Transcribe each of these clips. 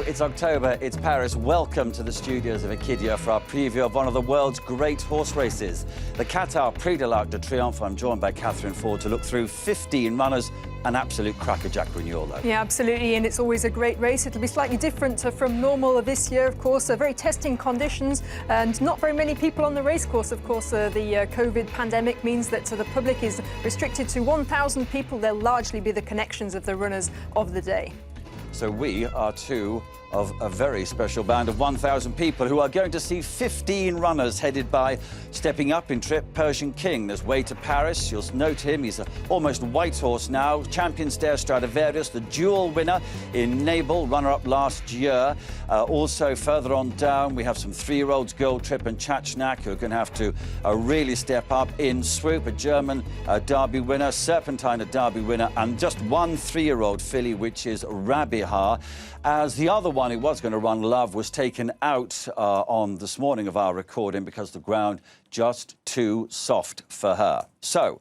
it's October, it's Paris. Welcome to the studios of Equidia for our preview of one of the world's great horse races, the Qatar Prix de Triomphe. I'm joined by Katherine Ford to look through 15 runners. An absolute crackerjack renewal, though. Yeah, absolutely, and it's always a great race. It'll be slightly different from normal this year, of course. Very testing conditions and not very many people on the racecourse. Of course, the COVID pandemic means that the public is restricted to 1,000 people. They'll largely be the connections of the runners of the day. So we are two of a very special band of 1,000 people who are going to see 15 runners headed by, stepping up in trip, Persian King. There's way to Paris. You'll note him. He's an almost white horse now. Champion Stare Stradivarius, the dual winner in Naval, runner-up last year. Also, further on down, we have some 3-year-olds, Gold Trip and Chachnak, who are going to have to really step up. In Swoop, a German Derby winner, Serpentine, a Derby winner, and just one 3-year-old filly, which is Rabihar. As the other one who was going to run, Love, was taken out on this morning of our recording because the ground just too soft for her. So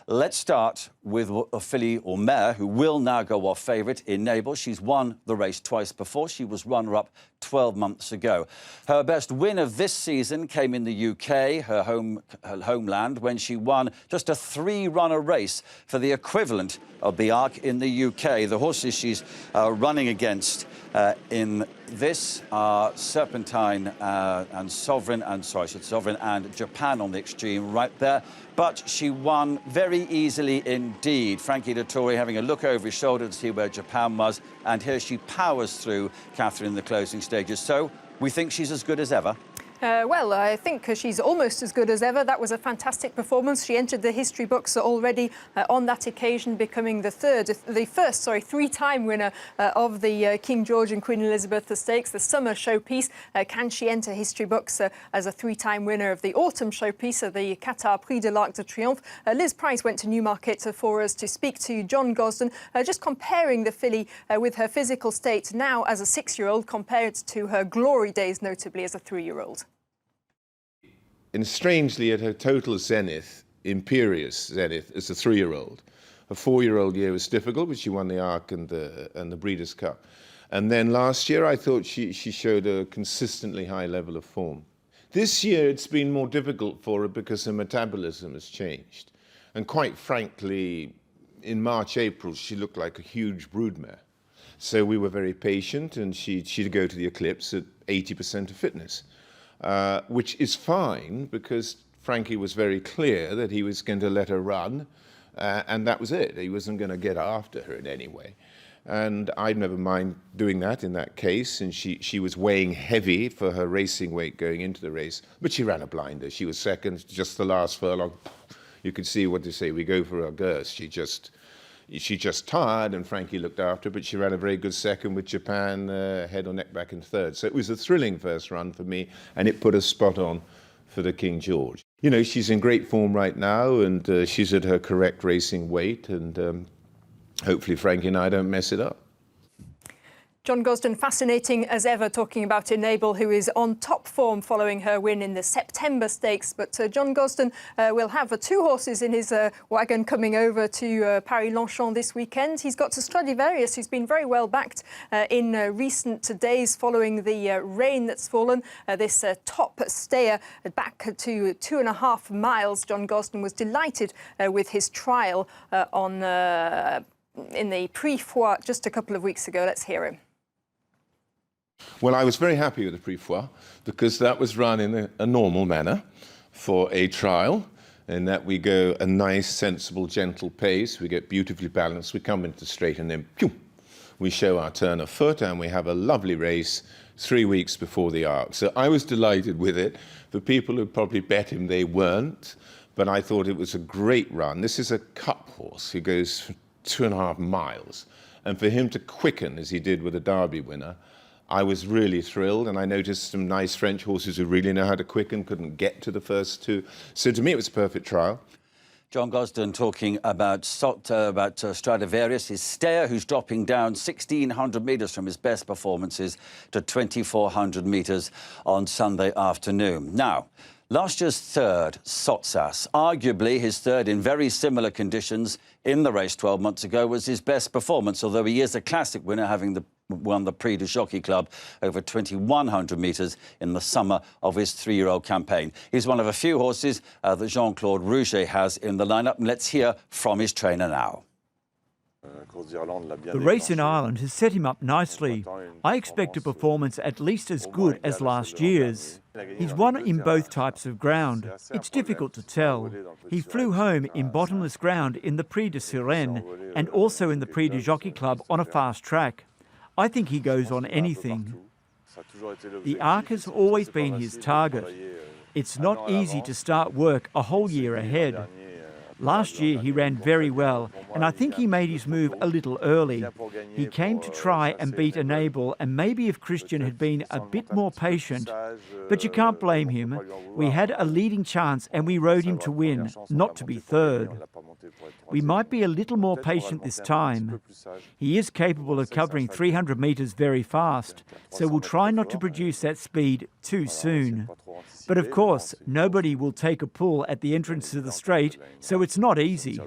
let's start with a filly or mare who will now go off favourite in Naval. She's won the race twice before. She was runner-up 12 months ago. Her best win of this season came in the UK, her homeland, when she won just a 3-runner race for the equivalent of the Arc in the UK. The horses she's running against in this are Serpentine and Sovereign, and Sovereign and Japan on the extreme right there. But she won very easily indeed. Frankie Dettori having a look over his shoulder to see where Japan was, and here she powers through, Katherine, in the closing stages. So we think she's as good as ever. Well, I think she's almost as good as ever. That was a fantastic performance. She entered the history books already on that occasion, becoming the first 3-time winner of the King George and Queen Elizabeth stakes, the summer showpiece. Can she enter history books as a 3-time winner of the autumn showpiece of the Qatar Prix de Triomphe? Liz Price went to Newmarket for us to speak to John Gosden, just comparing the filly with her physical state now as a 6-year-old compared to her glory days, notably as a 3-year-old. And strangely, at her total zenith, imperious zenith, as a 3-year-old. A 4-year-old year was difficult, but she won the Arc and the Breeders' Cup. And then last year, I thought she showed a consistently high level of form. This year, it's been more difficult for her because her metabolism has changed. And quite frankly, in March, April, she looked like a huge broodmare. So we were very patient, and she'd go to the Eclipse at 80% of fitness. Which is fine, because Frankie was very clear that he was going to let her run, and that was it. He wasn't going to get after her in any way. And I'd never mind doing that in that case, and she was weighing heavy for her racing weight going into the race, but she ran a blinder. She was second, just the last furlong. You could see what they say, we go for our girth. She just tired, and Frankie looked after her, but she ran a very good second with Japan head or neck back in third. So it was a thrilling first run for me, and it put us spot on for the King George. You know, she's in great form right now, and she's at her correct racing weight, and hopefully Frankie and I don't mess it up. John Gosden, fascinating as ever, talking about Enable, who is on top form following her win in the September Stakes. But John Gosden will have 2 horses in his wagon coming over to Paris-Longchamp this weekend. He's got Stradivarius, who's been very well backed in recent days following the rain that's fallen. This top stayer back to 2.5 miles. John Gosden was delighted with his trial in the Prix Foix just a couple of weeks ago. Let's hear him. Well, I was very happy with the Prix Foix because that was run in a normal manner for a trial, in that we go a nice, sensible, gentle pace. We get beautifully balanced. We come into the straight, and then pew, we show our turn of foot, and we have a lovely race 3 weeks before the Arc. So I was delighted with it. The people who probably bet him, they weren't, but I thought it was a great run. This is a cup horse who goes 2.5 miles, and for him to quicken as he did with a Derby winner, I was really thrilled, and I noticed some nice French horses who really know how to quicken couldn't get to the first 2. So to me, it was a perfect trial. John Gosden talking about Stradivarius, his stayer, who's dropping down 1,600 metres from his best performances to 2,400 metres on Sunday afternoon. Now, last year's third, Sotsas, arguably his third in very similar conditions in the race 12 months ago, was his best performance, although he is a classic winner, having the won the Prix du Jockey Club over 2,100 metres in the summer of his 3-year-old campaign. He's one of a few horses that Jean-Claude Rouget has in the lineup. And let's hear from his trainer now. The race in Ireland has set him up nicely. I expect a performance at least as good as last year's. He's won in both types of ground. It's difficult to tell. He flew home in bottomless ground in the Prix de Sirène and also in the Prix du Jockey Club on a fast track. I think he goes on anything. The Arc has always been his target. It's not easy to start work a whole year ahead. Last year he ran very well, and I think he made his move a little early. He came to try and beat Enable, and maybe if Christian had been a bit more patient. But you can't blame him. We had a leading chance and we rode him to win, not to be third. We might be a little more patient this time. He is capable of covering 300 metres very fast, so we'll try not to produce that speed too soon. But of course, nobody will take a pull at the entrance to the straight, so it's not easy.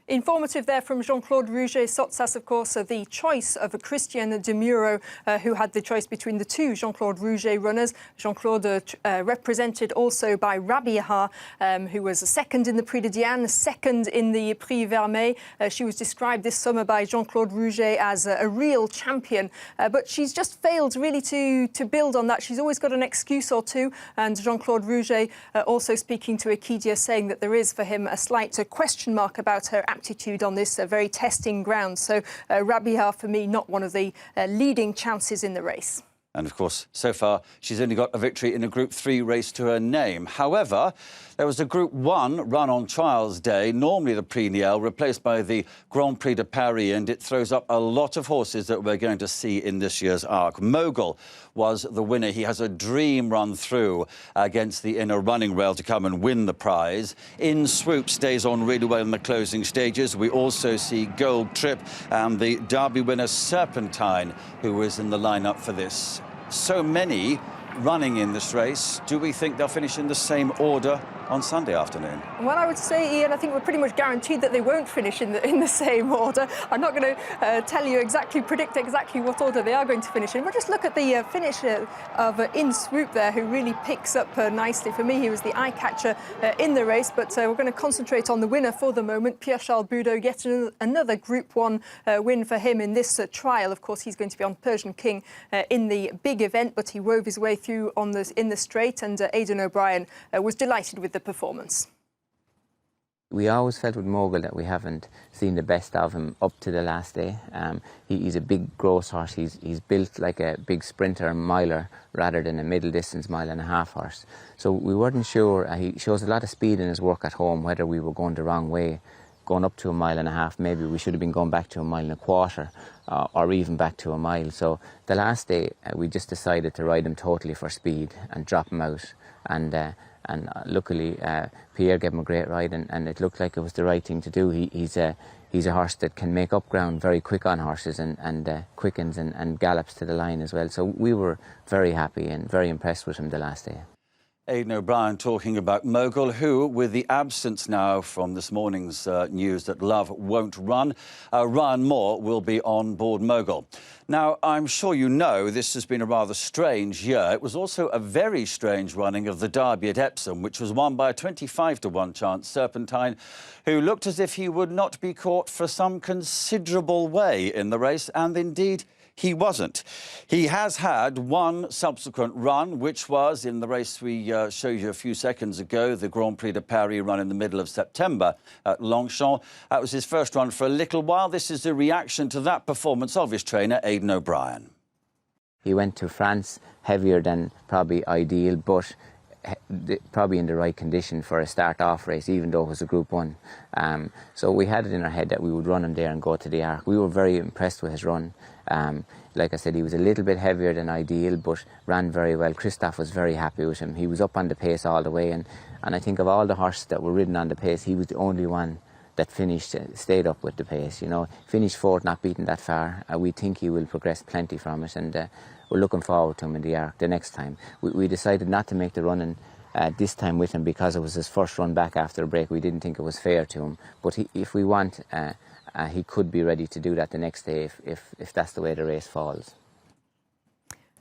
Informative there from Jean-Claude Rouget. Sotsas, of course, the choice of Christian de Muro, who had the choice between the two Jean-Claude Rouget runners. Jean-Claude represented also by Rabia, who was second in the Prix de Diane, second in the Prix Vermeil. She was described this summer by Jean-Claude Rouget as a real champion, but she's just failed really to build on that. She's always got an excuse or two, and Jean-Claude Rouget also speaking to Equidia, saying that there is for him a slight question mark about her aptitude on this very testing ground. So Rabia, for me, not one of the leading chances in the race. And of course, so far, she's only got a victory in a Group 3 race to her name. However, there was a Group 1 run on Trials Day, normally the Prix Niel, replaced by the Grand Prix de Paris, and it throws up a lot of horses that we're going to see in this year's Arc. Mogul was the winner. He has a dream run through against the inner running rail to come and win the prize. In Swoop stays on really well in the closing stages. We also see Gold Trip and the Derby winner Serpentine, who was in the lineup for this. So many running in this race. Do we think they'll finish in the same order on Sunday afternoon? Well, I would say, Ian, I think we're pretty much guaranteed that they won't finish in the same order. I'm not going to predict exactly what order they are going to finish in. But just look at the finish of In Swoop there, who really picks up nicely. For me, he was the eye-catcher in the race. But we're going to concentrate on the winner for the moment, Pierre-Charles Boudot. Yet another Group 1 win for him in this trial. Of course, he's going to be on Persian King in the big event, but he wove his way through in the straight, and Aidan O'Brien was delighted with the performance. We always felt with Mogul that we haven't seen the best of him up to the last day. He's a big, gross horse. He's built like a big sprinter and miler rather than a middle distance mile-and-a-half horse. So we weren't sure. He shows a lot of speed in his work at home, whether we were going the wrong way, going up to a mile-and-a-half. Maybe we should have been going back to a mile and a quarter, or even back to a mile. So the last day we just decided to ride him totally for speed and drop him out. And luckily, Pierre gave him a great ride, and it looked like it was the right thing to do. He's a horse that can make up ground very quick on horses, and quickens and gallops to the line as well. So we were very happy and very impressed with him the last day. Aidan O'Brien talking about Mogul, who, with the absence now from this morning's news that Love won't run, Ryan Moore will be on board Mogul. Now, I'm sure you know this has been a rather strange year. It was also a very strange running of the Derby at Epsom, which was won by a 25-to-1 chance Serpentine, who looked as if he would not be caught for some considerable way in the race, and indeed he wasn't. He has had one subsequent run, which was in the race we showed you a few seconds ago, the Grand Prix de Paris run in the middle of September at Longchamp. That was his first run for a little while. This is a reaction to that performance of his trainer, Aidan O'Brien. He went to France heavier than probably ideal, but probably in the right condition for a start-off race, even though it was a Group 1. So we had it in our head that we would run him there and go to the Arc. We were very impressed with his run. Like I said, he was a little bit heavier than ideal, but ran very well. Christophe was very happy with him. He was up on the pace all the way, and I think of all the horses that were ridden on the pace, he was the only one that finished, stayed up with the pace. You know, finished fourth, not beaten that far. We think he will progress plenty from it, and we're looking forward to him in the Arc the next time. We decided not to make the running this time with him because it was his first run back after a break. We didn't think it was fair to him. But if we want a he could be ready to do that the next day if that's the way the race falls.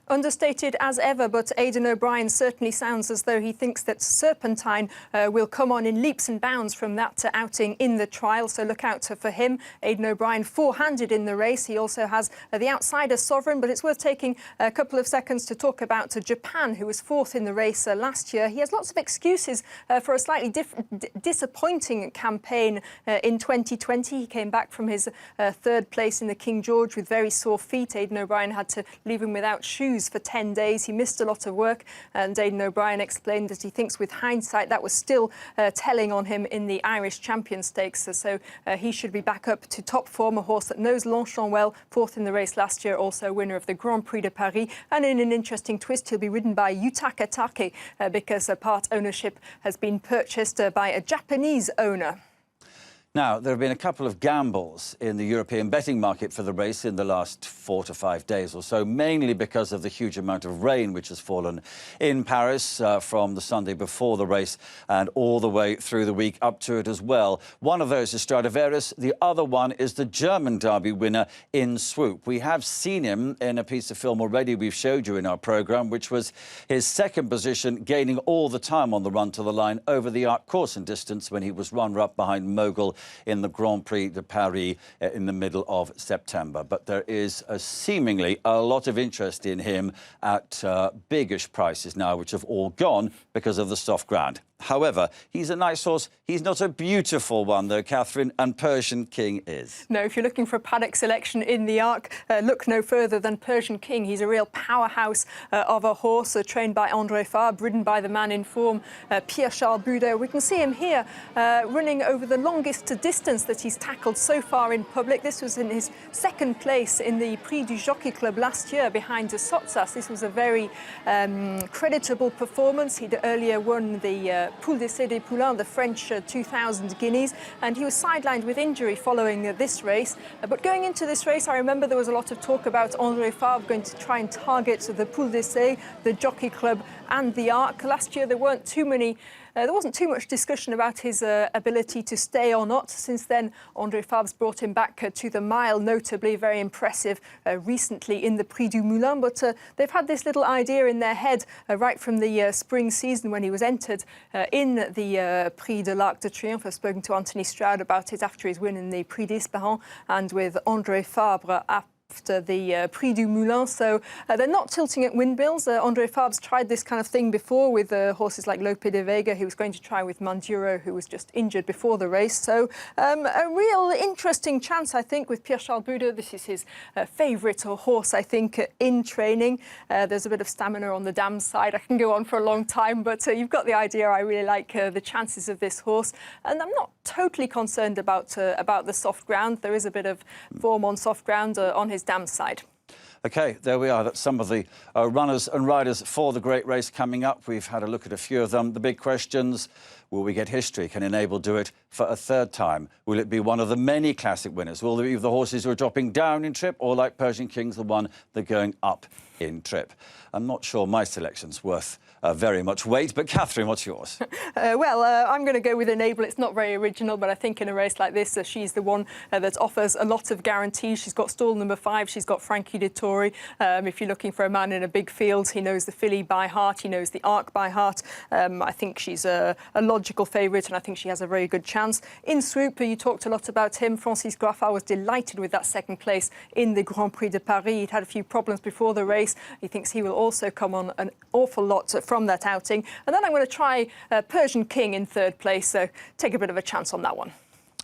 Understated as ever, but Aidan O'Brien certainly sounds as though he thinks that Serpentine will come on in leaps and bounds from that outing in the trial, so look out for him. Aidan O'Brien four-handed in the race. He also has the outsider Sovereign, but it's worth taking a couple of seconds to talk about Japan, who was fourth in the race last year. He has lots of excuses for a slightly disappointing campaign in 2020. He came back from his third place in the King George with very sore feet. Aidan O'Brien had to leave him without shoes for 10 days. He missed a lot of work, and Aidan O'Brien explained that he thinks with hindsight that was still telling on him in the Irish Champion Stakes. So he should be back up to top form, a horse that knows Longchamp well, fourth in the race last year, also winner of the Grand Prix de Paris. And in an interesting twist, he'll be ridden by Yutaka Take because part ownership has been purchased by a Japanese owner. Now, there have been a couple of gambles in the European betting market for the race in the last 4 to 5 days or so, mainly because of the huge amount of rain which has fallen in Paris from the Sunday before the race and all the way through the week up to it as well. One of those is Stradivarius. The other one is the German Derby winner In Swoop. We have seen him in a piece of film already we've showed you in our programme, which was his second position, gaining all the time on the run to the line over the Arc course and distance when he was runner-up behind Mogul in the Grand Prix de Paris in the middle of September. But there is seemingly a lot of interest in him at biggish prices now, which have all gone because of the soft ground. However, he's a nice horse. He's not a beautiful one, though, Catherine, and Persian King is. No, if you're looking for a paddock selection in the Arc, look no further than Persian King. He's a real powerhouse of a horse, trained by André Fabre, ridden by the man in form, Pierre-Charles Boudot. We can see him here running over the longest distance that he's tackled so far in public. This was in his second place in the Prix du Jockey Club last year behind Sotsas. This was a very creditable performance. He'd earlier won the Poule d'Essai des Poulains, the French 2,000 guineas, and he was sidelined with injury following this race. But going into this race, I remember there was a lot of talk about André Fabre going to try and target the Poule d'Essai, the Jockey Club and the Arc. Last year there wasn't too much discussion about his ability to stay or not. Since then, André Fabre's brought him back to the mile, notably very impressive recently in the Prix du Moulin. But they've had this little idea in their head right from the spring season when he was entered in the Prix de l'Arc de Triomphe. I've spoken to Anthony Stroud about it after his win in the Prix d'Ispahan and with André Fabre after the Prix du Moulin. So they're not tilting at windmills. André Fabre's tried this kind of thing before with horses like Lope de Vega. He was going to try with Manduro, who was just injured before the race. So a real interesting chance, I think, with Pierre-Charles Boudot. This is his favourite horse, I think, in training. There's a bit of stamina on the dam side. I can go on for a long time, but you've got the idea. I really like the chances of this horse. And I'm not totally concerned about the soft ground. There is a bit of form on soft ground on his dam side. OK, there we are. That's some of the runners and riders for the great race coming up. We've had a look at a few of them. The big questions: will we get history? Can Enable do it for a third time? Will it be one of the many classic winners? Will it be the horses who are dropping down in trip, or like Persian King's the one they're going up in trip? I'm not sure my selection's worth very much weight, but Catherine, what's yours? I'm going to go with Enable. It's not very original, but I think in a race like this, she's the one that offers a lot of guarantees. She's got stall number 5. She's got Frankie Dettori. If you're looking for a man in a big field, he knows the filly by heart. He knows the Arc by heart. I think she's a logical favourite, and I think she has a very good chance. In Swoop, you talked a lot about him. Francis Graffard was delighted with that second place in the Grand Prix de Paris. He'd had a few problems before the race. He thinks he will also come on an awful lot from that outing. And then I'm going to try Persian King in third place, so take a bit of a chance on that one.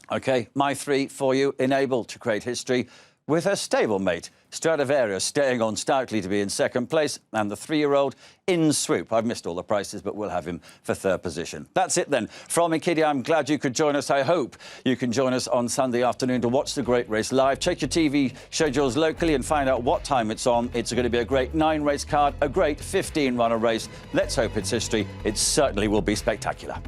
OK, my 3 for you. Enable to create history with her stablemate, Stradivarius, staying on stoutly to be in second place, and the 3-year-old In Swoop. I've missed all the prices, but we'll have him for third position. That's it then. From Equidia, I'm glad you could join us. I hope you can join us on Sunday afternoon to watch the great race live. Check your TV schedules locally and find out what time it's on. It's going to be a great 9-race card, a great 15-runner race. Let's hope it's history. It certainly will be spectacular.